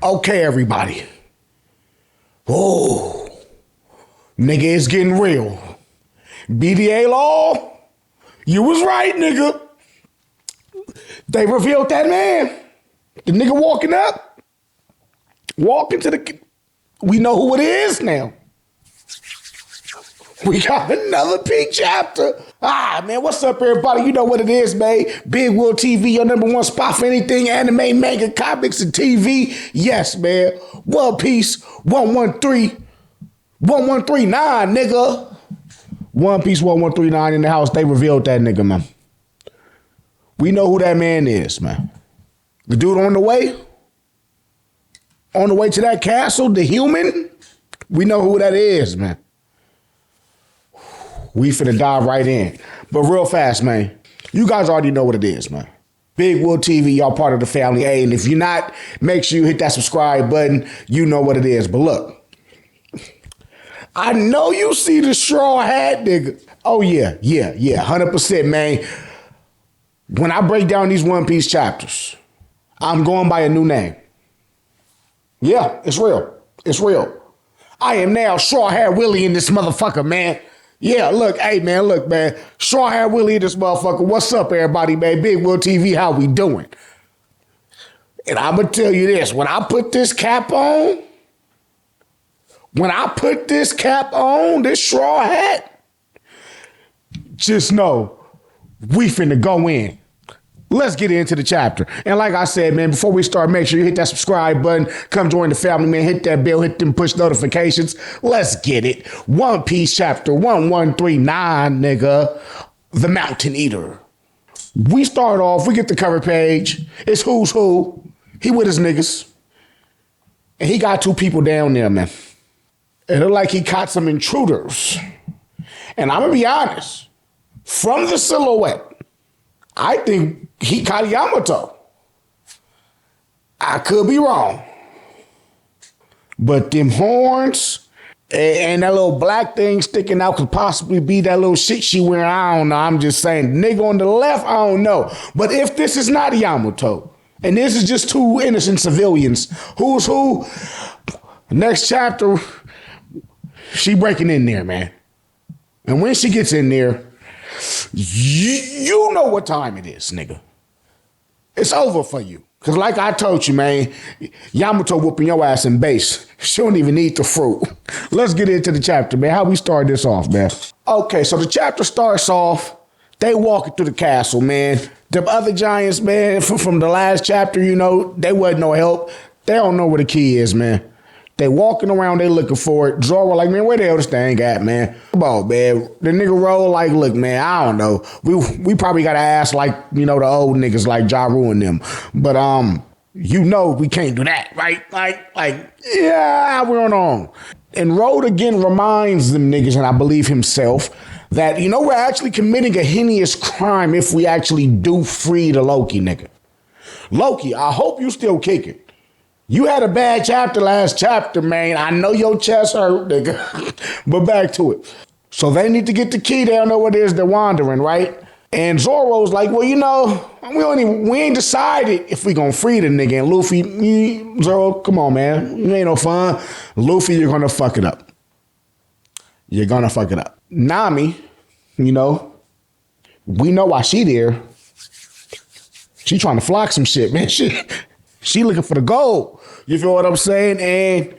Okay, everybody. Oh, nigga, it's getting real. BDA Law, you was right, nigga. They revealed that man. The nigga walking to the, we know who it is now. We got another peak chapter. Man, what's up, everybody? You know what it is, man. BigWill TV, your number one spot for anything anime, manga, comics, and TV. Yes, man. One Piece, 1139, nigga. One Piece, 1139 in the house. They revealed that nigga, man. We know who that man is, man. The dude on the way to that castle, the human. We know who that is, man. We finna dive right in. But real fast, man, you guys already know what it is, man. BigWill TV, y'all part of the family. Hey, and if you're not, make sure you hit that subscribe button. You know what it is. But look, I know you see the straw hat, nigga. Oh, yeah, 100%, man. When I break down these One Piece chapters, I'm going by a new name. Yeah, it's real. It's real. I am now Straw Hat Willie in this motherfucker, man. Yeah, look, hey, man, look, man. Straw Hat Willie in this motherfucker. What's up, everybody, man? BigWill TV, how we doing? And I'm going to tell you this. When I put this cap on, this straw hat, just know we finna go in. Let's get into the chapter. And like I said, man, before we start, make sure you hit that subscribe button. Come join the family, man. Hit that bell, hit them push notifications. Let's get it. One Piece chapter 1139, nigga. The Mountain Eater. We start off, we get the cover page. It's who's who. He with his niggas. And he got two people down there, man. It looked like he caught some intruders. And I'm going to be honest. From the silhouette, I think he caught Yamato. I could be wrong. But them horns and that little black thing sticking out could possibly be that little shit she wearing. I don't know. I'm just saying. Nigga on the left, I don't know. But if this is not Yamato, and this is just two innocent civilians, who's who? Next chapter, she breaking in there, man. And when she gets in there, you know what time it is, nigga. It's over for you. Because like I told you, man, Yamato whooping your ass in base. She don't even eat the fruit. Let's get into the chapter, man. How we start this off, man? Okay, so the chapter starts off. They walking through the castle, man. The other giants, man, from the last chapter, you know, they wasn't no help. They don't know where the key is, man. They walking around, they looking for it. Zoro like, man, where the hell this thing at, man? Come on, man. The nigga roll like, look, man, I don't know. We probably got to ask like, you know, the old niggas like Ja Rule and them. But, you know we can't do that, right? Like, yeah, we're on. And Road again reminds them niggas, and I believe himself, that, you know, we're actually committing a heinous crime if we actually do free the Loki, nigga. Loki, I hope you still kicking. You had a bad chapter last chapter, man. I know your chest hurt, nigga. But back to it. So they need to get the key. They don't know what it is. They're wandering, right? And Zoro's like, well, you know, we ain't decided if we gonna free the nigga. And Luffy, Zoro, come on, man. You ain't no fun. Luffy, you're gonna fuck it up. You're gonna fuck it up. Nami, you know, we know why she there. She trying to flock some shit, man. She looking for the gold. You feel what I'm saying? And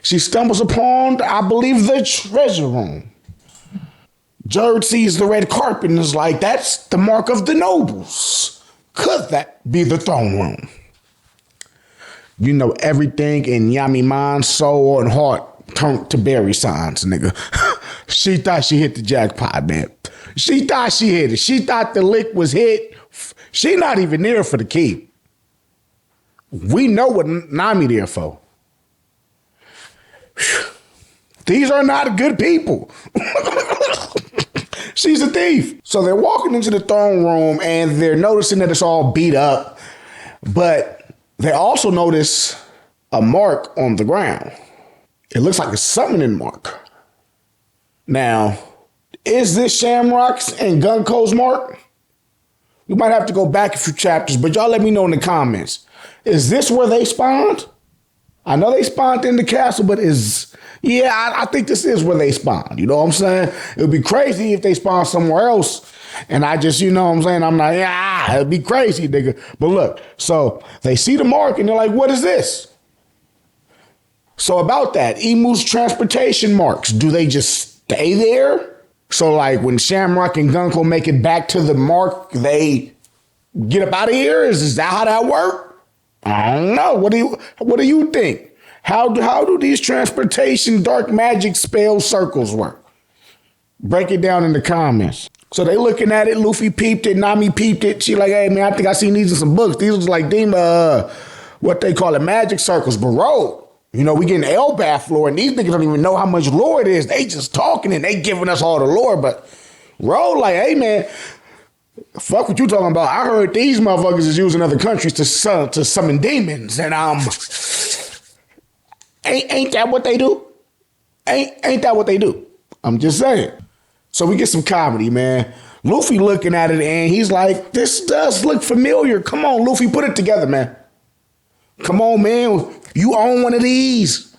she stumbles upon, I believe, the treasure room. Jerd sees the red carpet and is like, that's the mark of the nobles. Could that be the throne room? You know, everything in Yami mind, soul, and heart turned to berry signs, nigga. She thought she hit the jackpot, man. She thought she hit it. She thought the lick was hit. She not even there for the key. We know what Nami there for. These are not good people. She's a thief. So they're walking into the throne room and they're noticing that it's all beat up. But they also notice a mark on the ground. It looks like a summoning mark. Now, is this Shamrock's and Gunko's mark? We might have to go back a few chapters, but y'all let me know in the comments. Is this where they spawned? I know they spawned in the castle, but I think this is where they spawned. You know what I'm saying? It would be crazy if they spawned somewhere else. And I just, you know what I'm saying? I'm like, it'd be crazy, nigga. But look, so they see the mark and they're like, what is this? So about that, Emu's transportation marks, do they just stay there? So like when Shamrock and Gunko make it back to the mark, they get up out of here? Is that how that works? I don't know. What do you think? How do these transportation dark magic spell circles work? Break it down in the comments. So they looking at it. Luffy peeped it. Nami peeped it. She like, hey man, I think I seen these in some books. These was like what they call it, magic circles. But bro, you know, we getting Elbath lore, and these niggas don't even know how much lore it is. They just talking and they giving us all the lore. But bro, like, hey man, fuck what you talking about. I heard these motherfuckers is using other countries to summon demons, and ain't that what they do? Ain't that what they do? I'm just saying. So we get some comedy, man. Luffy looking at it and he's like, this does look familiar. Come on, Luffy, put it together, man. Come on, man. You own one of these.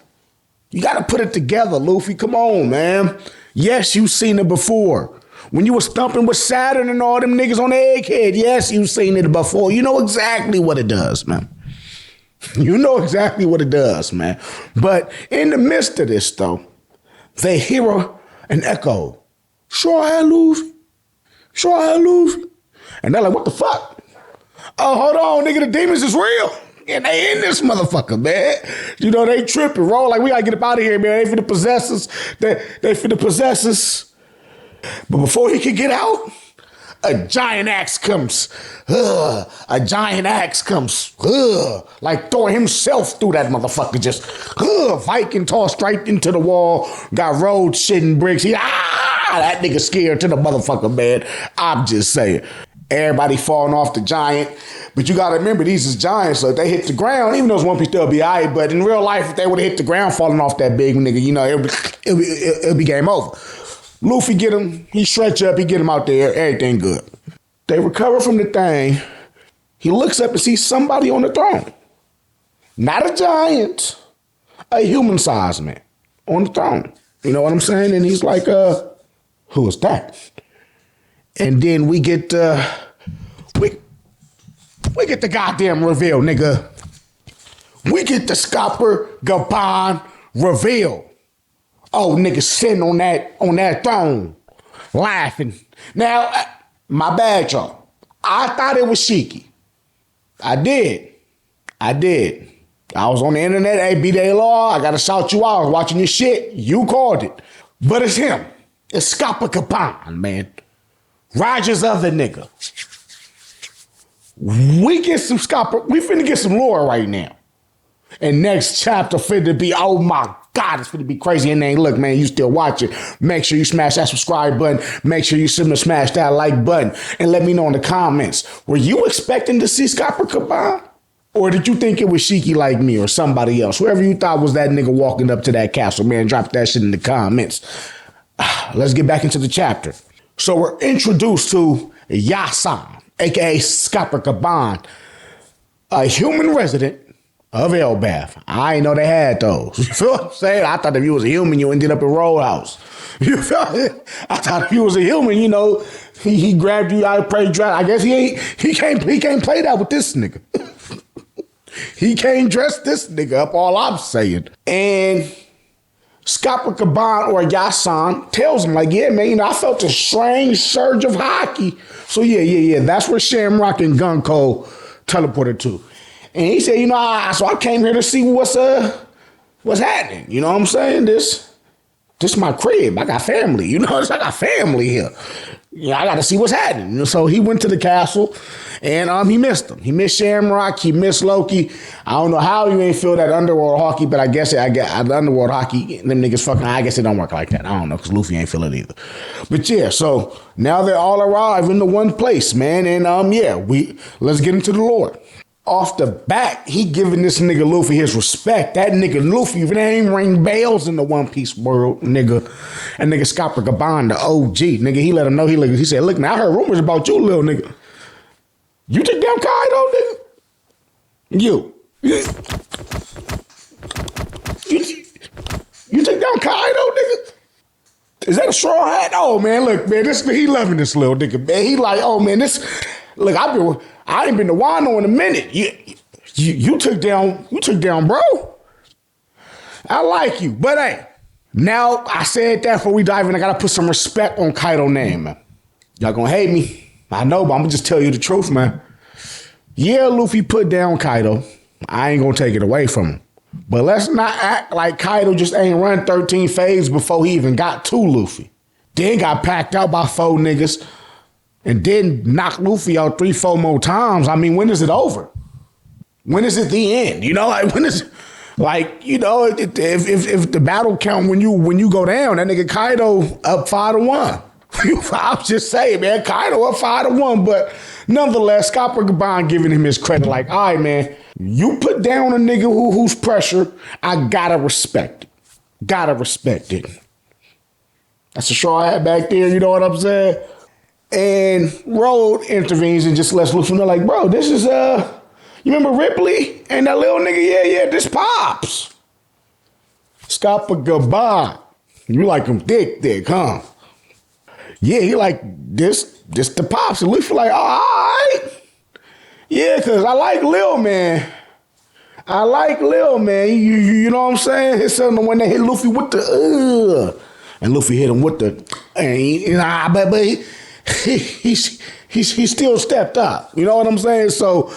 You got to put it together, Luffy. Come on, man. Yes, you've seen it before. When you was thumping with Saturn and all them niggas on the Egghead, yes, you've seen it before. You know exactly what it does, man. You know exactly what it does, man. But in the midst of this, though, they hear an echo. Sure had Luffy. Sure had Luffy. And they're like, what the fuck? Oh, hold on, nigga, the demons is real. And they in this motherfucker, man. You know, they tripping, roll like we gotta get up out of here, man. They finna possess us. They finna possess us. But before he could get out, a giant axe comes. A giant axe comes. Like throwing himself through that motherfucker. Just Viking tossed right into the wall. Got rolled shit and bricks. That nigga scared to the motherfucker, man. I'm just saying. Everybody falling off the giant. But you gotta remember, these is giants, so if they hit the ground, even though it's One Piece, they'll be all right. But in real life, if they would have hit the ground falling off that big nigga, you know, it'll be game over. Luffy get him, he stretch up, he get him out there, everything good. They recover from the thing. He looks up and sees somebody on the throne. Not a giant, a human-sized man on the throne. You know what I'm saying? And he's like, who is that? And then we get we get the goddamn reveal, nigga. We get the Scopper Gaban reveal. Oh, nigga sitting on that throne, laughing. Now, my bad, y'all. I thought it was Shiki. I did. I was on the internet, hey, B-Day Law, I gotta shout you out. I was watching your shit. You called it. But it's him. It's Scopper Gaban, man. Roger's other nigga. We finna get some lore right now. And next chapter finna be, oh my God, it's finna be crazy. And then look, man, you still watching. Make sure you smash that subscribe button. Make sure you smash that like button. And let me know in the comments, were you expecting to see Scopper Gaban? Or did you think it was Shiki like me or somebody else? Whoever you thought was that nigga walking up to that castle, man, drop that shit in the comments. Let's get back into the chapter. So we're introduced to Yasan, a.k.a. Scopper Gaban, a human resident of Elbath. I didn't know they had those. You feel what I'm saying? I thought if you was a human, you ended up in Roadhouse. You feel it? I thought if you was a human, you know, he grabbed you out of prey dry. I guess he can't play that with this nigga. He can't dress this nigga up, all I'm saying. And Scopper Gaban or Yasan tells him, like, yeah, man, you know, I felt a strange surge of hockey. So yeah. That's where Shamrock and Gunko teleported to. And he said, you know, so I came here to see what's happening. You know what I'm saying? This my crib. I got family. You know, I got family here. Yeah, I got to see what's happening. So he went to the castle, and he missed them. He missed Shamrock. He missed Loki. I don't know how you ain't feel that underworld hockey, but I guess the underworld hockey, them niggas fucking, I guess it don't work like that. I don't know, because Luffy ain't feel it either. But yeah, so now they all arrive into one place, man. And let's get into the lore. Off the bat, he giving this nigga Luffy his respect. That nigga Luffy name ring bells in the One Piece world, nigga. And nigga Scopper Gaban, the OG, nigga, he let him know. He said, look, man, I heard rumors about you, little nigga. You took damn Kaido, nigga? You. You took down Kaido, nigga? Is that a straw hat? Oh man, look, man, he loving this little nigga, man. He like, oh man, look, I ain't been to Wano in a minute. You took down, bro. I like you, but hey, now I said that before we dive in, I gotta put some respect on Kaido's name, man. Y'all gonna hate me, I know, but I'm gonna just tell you the truth, man. Yeah, Luffy put down Kaido. I ain't gonna take it away from him. But let's not act like Kaido just ain't run 13 phases before he even got to Luffy. Then got packed out by 4 niggas and then knocked Luffy out 3-4 more times. I mean, when is it over? When is it the end? You know, like when is, like, you know, if the battle count when you go down, that nigga Kaido up 5-1. I'm just saying, man, Kaido up 5-1, but nonetheless, Scopper Gaban giving him his credit. Like, all right, man, you put down a nigga who's pressure, I gotta respect it. Gotta respect it. That's a straw hat back there, you know what I'm saying? And Road intervenes and just lets Luffy know, like, bro, this is, you remember Ripley and that little nigga? Yeah, this Pops. Scopper Gaban. You like him thick, huh? Yeah, he like this the Pops. And Luffy like, all right. Yeah, because I like Lil Man. You know what I'm saying? His son, the one that hit Luffy with the, and Luffy hit him with the, and but he still stepped up. You know what I'm saying? So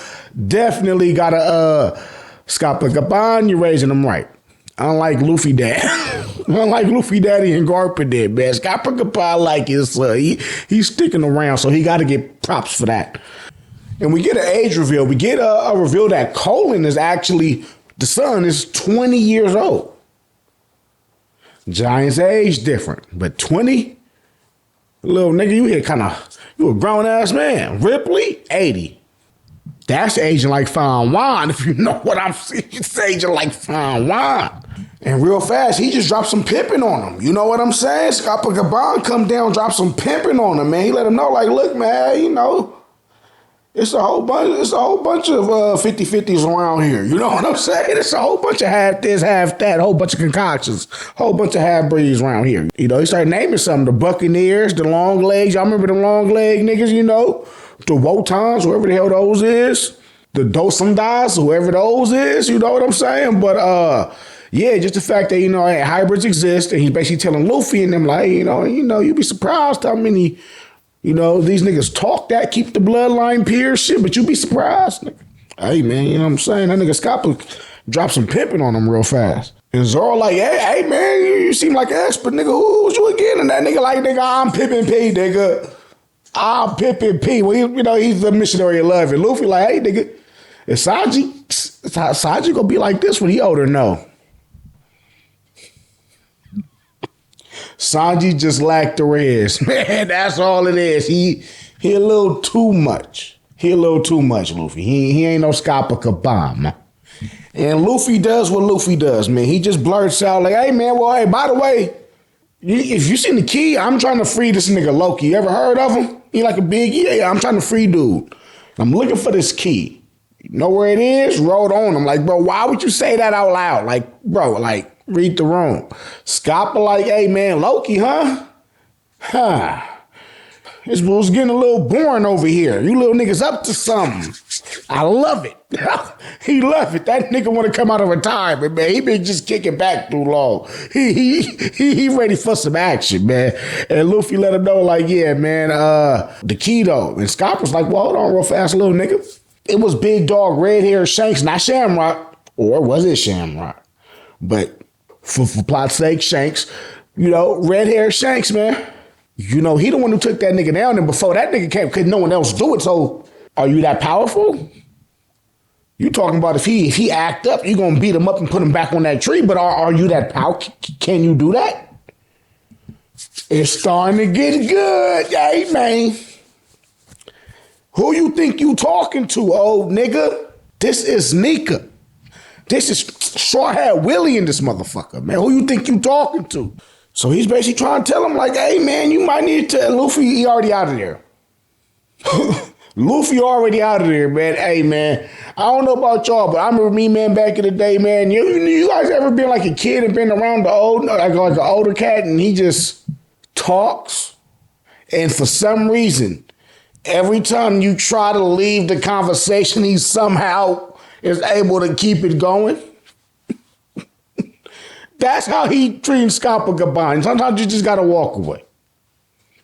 definitely gotta, Scopper Gaban, you're raising him right. Unlike Luffy Dad. Unlike Luffy Daddy and Garpa did, man. Scopper Gaban like his son. He's sticking around, so he got to get props for that. And we get an age reveal. We get a reveal that Colin is actually, the son is 20 years old. Giant's age different, but 20? Little nigga, you a grown ass man. Ripley, 80. That's aging like fine wine, if you know what I'm saying. It's aging like fine wine. And real fast, he just dropped some pimping on him. You know what I'm saying? Scopper Gaban come down, drop some pimping on him, man. He let him know, like, look, man, you know, it's a whole bunch of 50-50s around here. You know what I'm saying? It's a whole bunch of half this, half that, a whole bunch of concoctions, whole bunch of half breeds around here. You know, he started naming some, the Buccaneers, the long legs. Y'all remember the long leg niggas, you know? The Wotans, whoever the hell those is. The Dosundas, whoever those is. You know what I'm saying? But, yeah, just the fact that, you know, hybrids exist, and he's basically telling Luffy and them, like, you know, you'd be surprised how many, you know, these niggas talk that, keep the bloodline pure shit, but you'd be surprised, nigga. Hey, man, you know what I'm saying? That nigga Scopper dropped some pimping on him real fast. And Zoro like, hey, man, you seem like an expert, nigga. Who's you again? And that nigga like, nigga, I'm Pippin P, nigga. I'm Pippin P. Well, you know, he's the missionary of love. And Luffy like, hey, nigga, is Sanji gonna be like this when he older? No. Sanji just lacked the rest. Man, that's all it is. He a little too much. Luffy. He ain't no Scopper Gaban, man. And Luffy does what Luffy does, man. He just blurts out like, hey, man, well, hey, by the way, if you seen the key, I'm trying to free this nigga Loki. You ever heard of him? He like a big, yeah, I'm trying to free dude. I'm looking for this key. You know where it is? Wrote on him. Like, bro, why would you say that out loud? Like, bro, like, read the room. Scopper like, hey, man, Loki, huh? This was getting a little boring over here. You little niggas up to something. I love it. He love it. That nigga want to come out of retirement, man. He been just kicking back too long. He ready for some action, man. And Luffy let him know, like, yeah, man, the key though. And Scopper's like, well, hold on real fast, little nigga. It was Big Dog, Red Hair Shanks, not Shamrock. Or was it Shamrock? But for plot's sake, Shanks, you know, Red Hair Shanks, man. You know, he the one who took that nigga down, and before that nigga came, couldn't no one else do it. So, are you that powerful? You talking about if he act up, you gonna beat him up and put him back on that tree, but are you that powerful? Can you do that? It's starting to get good, hey, man. Who you think you talking to, old nigga? This is Nika. This is Short-Haired Willie in this motherfucker, man. Who you think you talking to? So he's basically trying to tell him, like, hey, man, you might need to, Luffy, he already out of there. Luffy already out of there, man. Hey, man, I don't know about y'all, but I remember me, man, back in the day, man. You guys ever been like a kid and been around like an older cat and he just talks? And for some reason, every time you try to leave the conversation, he somehow is able to keep it going. That's how he treats Scopper Gaban. Sometimes you just got to walk away.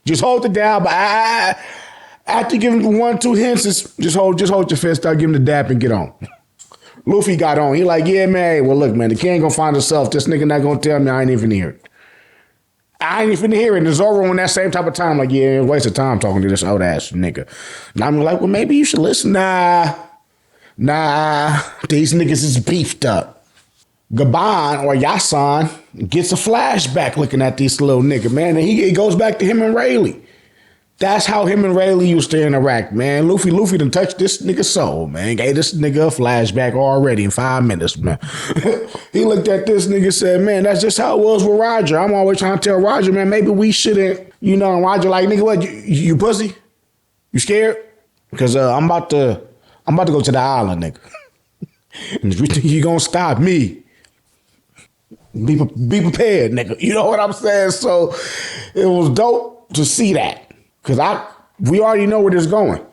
Just hold it down, but after giving him 1-2 hints, just hold your fist out, give him the dap and get on. Luffy got on. He like, yeah, man, hey, well, look, man, the king gonna find himself. This nigga not gonna tell me. I ain't even hear it. I ain't even hear it. And Zoro on that same type of time, like, yeah, it's a waste of time talking to this old ass nigga. And I'm like, well, maybe you should listen. Nah, these niggas is beefed up. Gaban or Yasan gets a flashback looking at this little nigga, man. And he goes back to him and Rayleigh. That's how him and Rayleigh used to interact, man. Luffy done touched this nigga's soul, man. Gave this nigga a flashback already in 5 minutes, man. He looked at this nigga and said, man, that's just how it was with Roger. I'm always trying to tell Roger, man, maybe we shouldn't, and Roger like, nigga, what, you pussy? You scared? Because I'm about to go to the island, nigga. And if you think you gonna stop me, be prepared, nigga. You know what I'm saying? So it was dope to see that. Because we already know where this is going.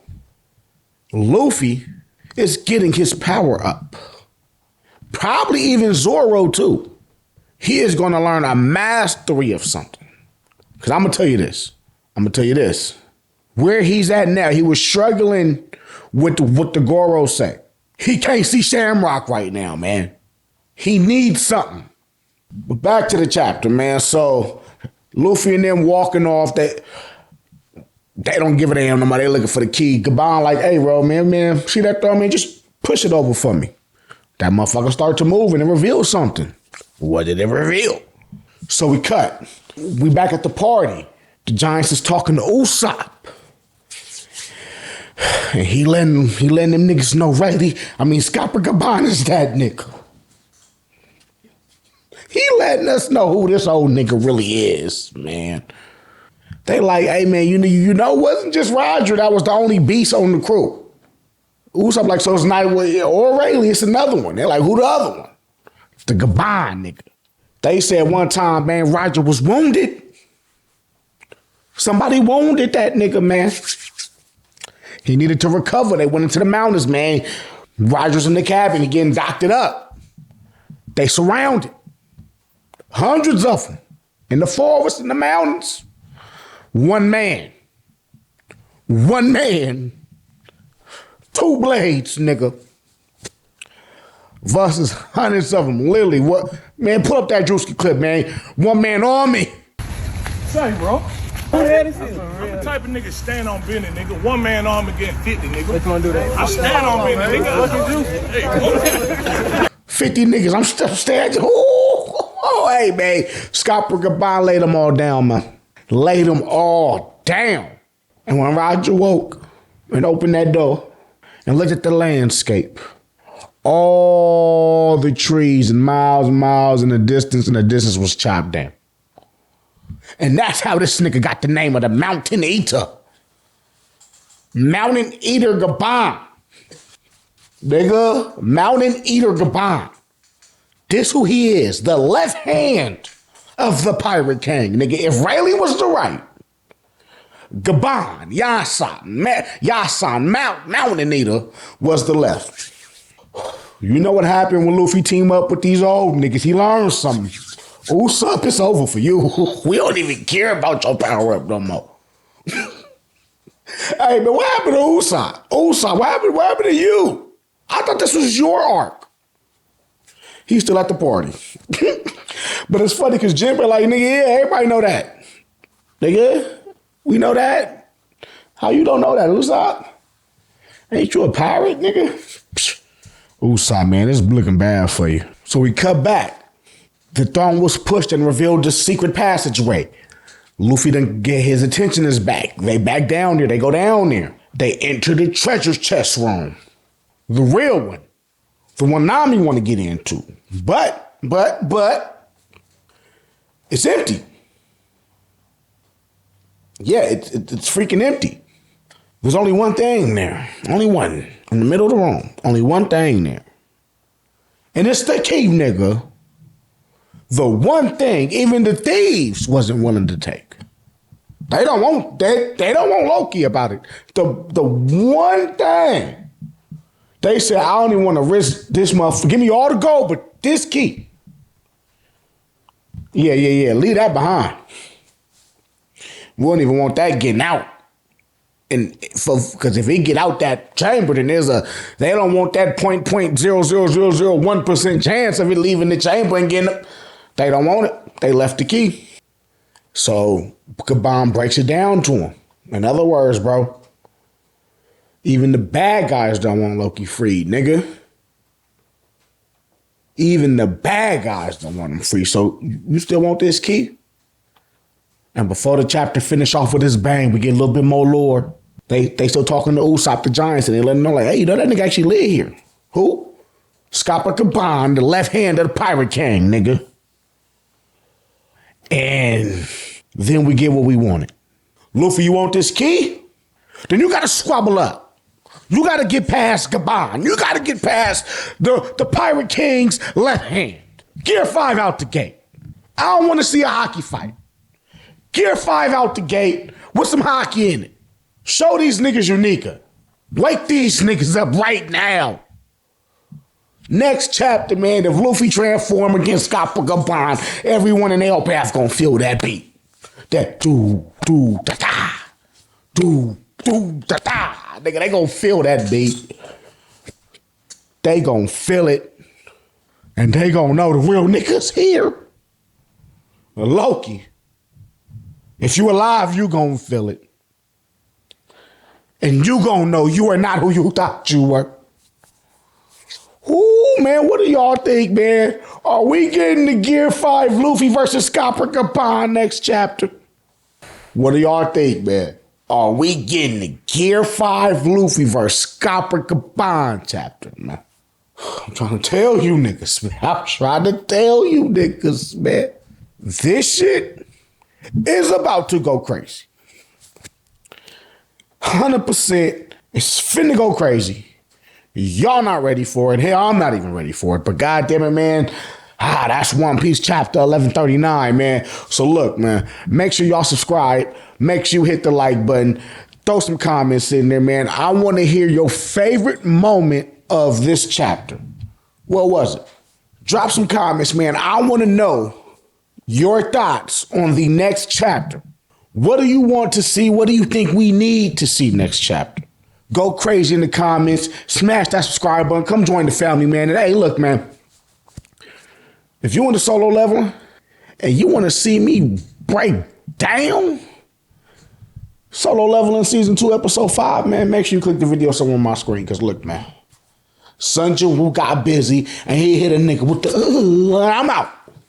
Luffy is getting his power up. Probably even Zoro, too. He is going to learn a mastery of something. Because I'm going to tell you this. Where he's at now, he was struggling with what the Goro say. He can't see Shamrock right now, man. He needs something. But back to the chapter, man. So Luffy and them walking off, they don't give a damn nobody. They looking for the key. Gaban like, hey, bro, man, see that throw, man? Just push it over for me. That motherfucker started to move and it revealed something. What did it reveal? So we cut. We back at the party. The Giants is talking to Usopp. And he letting them niggas know, right? Scopper Gaban is that nigga. He letting us know who this old nigga really is, man. They like, hey, man, it wasn't just Roger that was the only beast on the crew. Usopp like, so it's not, or Rayleigh, it's another one. They're like, who the other one? The Gaban nigga. They said one time, man, Roger was wounded. Somebody wounded that nigga, man. He needed to recover. They went into the mountains, man. Roger's in the cabin. He getting doctored up. They surrounded. Hundreds of them. In the forest, in the mountains. One man. 2 blades, nigga. Versus hundreds of them. Literally, what? Man, pull up that Drewski clip, man. 1 man army. Say, bro. I'm the type of nigga stand on business, nigga. 1 man army getting 50, nigga. What you wanna do that? I stand on business, nigga. 50 niggas. I'm still standing. Oh, hey, man. Scopper Gaban laid them all down, man. Laid them all down. And when Roger woke and opened that door and looked at the landscape, all the trees and miles in the distance was chopped down. And that's how this nigga got the name of the Mountain Eater. Mountain Eater Gaban. Nigga, Mountain Eater Gaban. This who he is, the left hand of the Pirate King. Nigga, if Rayleigh was the right, Gaban, Yasan, Mountain Eater was the left. You know what happened when Luffy teamed up with these old niggas? He learned something. Usopp, it's over for you. We don't even care about your power up no more. Hey, man, what happened to Usopp? Usopp, what happened to you? I thought this was your arc. He's still at the party. But it's funny because Jim be like, nigga, yeah, everybody know that. Nigga, we know that. How you don't know that, Usopp? Ain't you a pirate, nigga? Usopp, man, it's looking bad for you. So we cut back. The throne was pushed and revealed the secret passageway. Luffy didn't get his attention is back. They back down there. They go down there. They enter the treasure chest room. The real one. The one Nami want to get into. But, it's empty. Yeah, it's freaking empty. There's only one thing there. Only one. In the middle of the room. Only one thing there. And it's the key, nigga. The one thing even the thieves wasn't willing to take. They don't want Loki about it. The one thing they said, I don't even want to risk this motherfucker. Give me all the gold, but this key. Yeah. Leave that behind. We don't even want that getting out. And because if he get out that chamber, then they don't want that 0.00001% chance of it leaving the chamber and getting up. They don't want it. They left the key. So Gaban breaks it down to him. In other words, bro, even the bad guys don't want Loki freed, nigga. Even the bad guys don't want him free. So you still want this key? And before the chapter finish off with this bang, we get a little bit more lore. They still talking to Usopp the Giants, and they let them know, like, hey, you know that nigga actually live here. Who? Scopper Gaban, the left hand of the Pirate King, nigga. And then we get what we wanted. Luffy, you want this key? Then you gotta squabble up. You gotta get past Gaban. You gotta get past the Pirate King's left hand. Gear 5 out the gate. I don't want to see a hockey fight. Gear 5 out the gate with some hockey in it. Show these niggas your nigga. Wake these niggas up right now. Next chapter, man, if Luffy transform against Scopper Gaban, everyone in their path gonna feel that beat. That do-do-da-da. Do-do-da-da. Nigga, they gonna feel that beat. They gonna feel it. And they gonna know the real niggas here. Loki. If you alive, you gonna feel it. And you gonna know you are not who you thought you were. Ooh, man, what do y'all think, man? Are we getting the Gear 5 Luffy versus Scopper Gaban next chapter? What do y'all think, man? Are we getting the Gear 5 Luffy versus Scopper Gaban chapter, man? I'm trying to tell you niggas, man. I'm trying to tell you niggas, man. This shit is about to go crazy. 100%. It's finna go crazy. Y'all not ready for it. Hell, I'm not even ready for it. But goddamn it, man. That's One Piece chapter 1139, man. So look, man, make sure y'all subscribe. Make sure you hit the like button. Throw some comments in there, man. I want to hear your favorite moment of this chapter. What was it? Drop some comments, man. I want to know your thoughts on the next chapter. What do you want to see? What do you think we need to see next chapter? Go crazy in the comments. Smash that subscribe button. Come join the family, man. And hey, look, man. If you want to solo level and you want to see me break down solo leveling season 2, episode 5, man, make sure you click the video somewhere on my screen. Because look, man. Sun Jin Woo got busy and he hit a nigga with the I'm out.